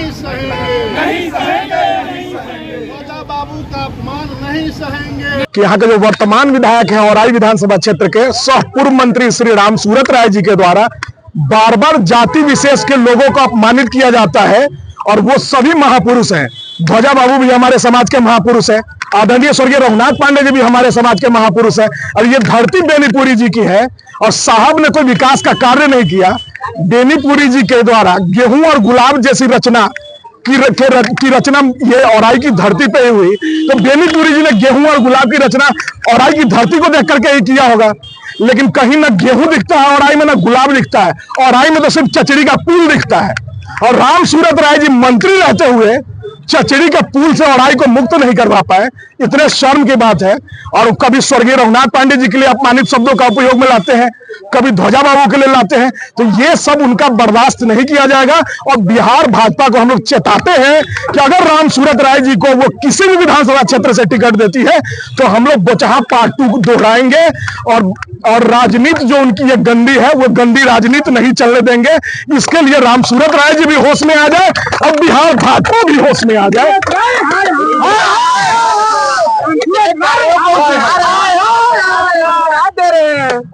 नहीं सहेंगे, नहीं सहेंगे, नहीं सहेंगे। ध्वजा बाबू का अपमान नहीं सहेंगे। कि यहाँ के जो वर्तमान विधायक हैं औराई विधानसभा क्षेत्र के सह पूर्व मंत्री श्री राम सूरत राय जी के द्वारा बार बार जाति विशेष के लोगों को अपमानित किया जाता है, और वो सभी महापुरुष हैं। ध्वजा बाबू भी हमारे समाज के महापुरुष हैं, आदरणीय स्वर्गीय रघुनाथ पांडे जी भी हमारे समाज के महापुरुष हैं, और ये धरती बेनीपुरी जी की है। और साहब ने कोई विकास का कार्य नहीं किया। बेनीपुरी जी के द्वारा गेहूं और गुलाब जैसी रचना की रचना ये औराई की धरती पे ही हुई, तो बेनीपुरी जी ने गेहूं और गुलाब की रचना औराई की धरती को देख करके ही किया होगा। लेकिन कहीं ना गेहूं दिखता है औराई में, ना गुलाब दिखता है। औराई में तो सिर्फ चचड़ी का पुल दिखता है, और राम सूरत राय जी मंत्री रहते हुए चचड़ी के पुल से औराई को मुक्त नहीं करवा पाए, इतने शर्म की बात है। और कभी स्वर्गीय रघुनाथ पांडे जी के लिए अपमानित शब्दों का उपयोग में लाते हैं, कभी ध्वजा बाबू के लिए लाते हैं, तो ये सब उनका बर्दाश्त नहीं किया जाएगा। और बिहार भाजपा को हम लोग चेताते हैं कि अगर राम सूरत राय जी को वो किसी भी विधानसभा क्षेत्र से टिकट देती है तो हम लोग बोचहा पार्ट 2 दोहराएंगे, और राजनीति जो उनकी ये गंदी है वो गंदी राजनीति नहीं चलने देंगे। इसके लिए राम सूरत राय जी भी होश में आ जाए और बिहार भाजपा भी होश में आ जाए।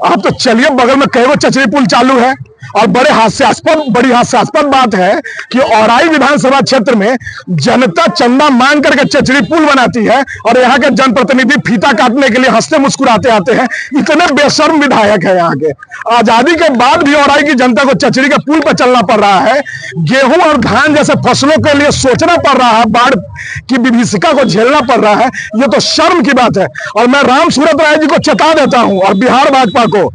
आप तो चलिए, बगल में कई चचरी पुल चालू है, और बड़ी हास्यास्पद बात है कि औराई विधानसभा क्षेत्र में जनता चंदा मांग करके चचरी पुल बनाती है, और यहाँ के जनप्रतिनिधि फीता काटने के लिए हंसते मुस्कुराते आते हैं। इतने बेशर्म विधायक है यहाँ के। आजादी के बाद भी औराई की जनता को चचरी के पुल पर चलना पड़ रहा है। गेहूं और धान जैसे फसलों के लिए सोचना पड़ रहा है, बाढ़ की विभीषिका को झेलना पड़ रहा है। ये तो शर्म की बात है। और मैं राम सूरत राय जी को चेता देता हूं, और बिहार भाजपा को,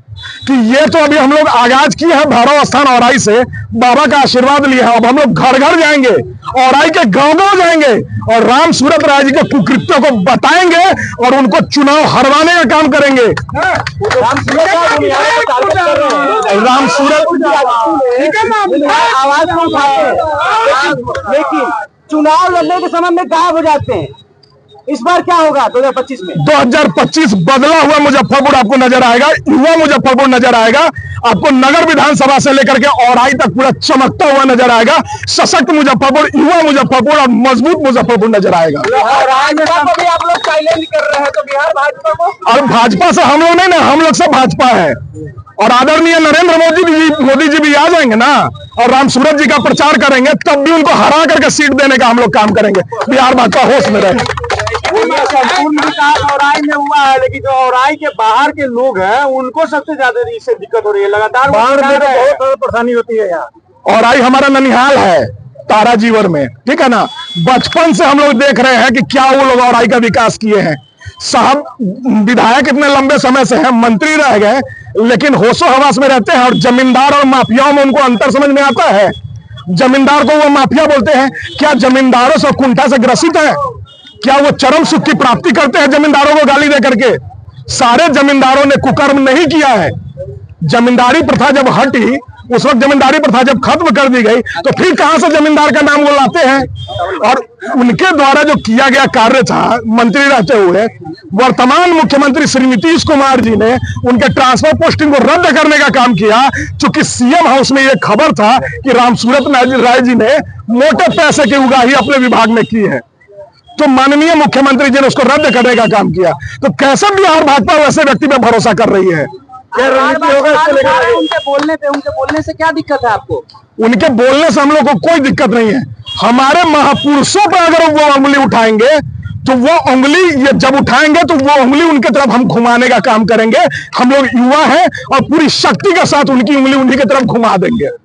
कि ये तो अभी हम लोग आगाज किए हैं भैरव स्थान औराई से, बाबा का आशीर्वाद लिए हैं। अब हम लोग घर घर जाएंगे, औराई के गांव-गांव जाएंगे, और राम सूरत राय जी के कुकृत्यों को बताएंगे, और उनको चुनाव हरवाने का काम करेंगे। राम सूरत आवाज नहीं उठाते, लेकिन चुनाव लड़ने के समय में गायब हो जाते हैं। इस बार क्या होगा 2025 में? 2025 बदला हुआ मुजफ्फरपुर आपको नजर आएगा, युवा मुजफ्फरपुर नजर आएगा। आपको नगर विधानसभा से लेकर के औराई तक पूरा चमकता हुआ नजर आएगा। सशक्त मुजफ्फरपुर, युवा मुजफ्फरपुर और मजबूत मुजफ्फरपुर नजर आएगा। भी आप लोग चैलेंज कर रहे हैं, तो बिहार भाजपा को? और भाजपा से हम लोग नहीं ना, हम लोग सब भाजपा है। और आदरणीय नरेंद्र मोदी जी भी आ जाएंगे ना, और राम सूरत जी का प्रचार करेंगे, तब भी उनको हरा करके सीट देने का हम लोग काम करेंगे। बिहार भाजपा होश में रहे। संपूर्ण विकास औराई में हुआ है, लेकिन जो औराई के बाहर के लोग हैं उनको सबसे ज्यादा इससे दिक्कत हो रही है। लगातार बाढ़ में बहुत परेशानी होती है यहाँ। औराई हमारा ननिहाल है, ताराजीवर में, ठीक है ना। बचपन से हम लोग देख रहे हैं कि क्या वो लोग औराई का विकास किए हैं। साहब विधायक इतने लंबे समय से हैं, मंत्री रह गए, लेकिन होशो हवास में रहते हैं। और जमींदार और माफियाओं में उनको अंतर समझ में आता है। जमींदार को वो माफिया बोलते हैं। क्या जमींदारों से कुंठा से ग्रसित है? क्या वो चरम सुख की प्राप्ति करते हैं जमींदारों को गाली दे करके? सारे जमींदारों ने कुकर्म नहीं किया है। जमींदारी प्रथा जब हटी, उस वक्त जमींदारी प्रथा जब खत्म कर दी गई, तो फिर कहां से जमींदार का नाम वो लाते हैं? और उनके द्वारा जो किया गया कार्य था मंत्री रहते हुए, वर्तमान मुख्यमंत्री श्री नीतीश कुमार जी ने उनके ट्रांसफर पोस्टिंग को रद्द करने का काम किया। चूंकि सीएम हाउस में यह खबर था कि राम सूरत राय जी ने मोटे पैसे की उगाही अपने विभाग में की है, तो माननीय मुख्यमंत्री जी ने उसको रद्द करने का काम किया। तो कैसे बिहार भाजपा वैसे व्यक्ति पे भरोसा कर रही है? उनके बोलने से क्या दिक्कत है आपको? उनके बोलने से हम लोग को कोई दिक्कत नहीं है। हमारे महापुरुषों पर अगर वो उंगली उठाएंगे, तो वो उंगली ये जब उठाएंगे तो वो उंगली उनके तरफ हम घुमाने का काम करेंगे। हम लोग युवा हैं और पूरी शक्ति के साथ उनकी उंगली उन्हीं की तरफ घुमा देंगे।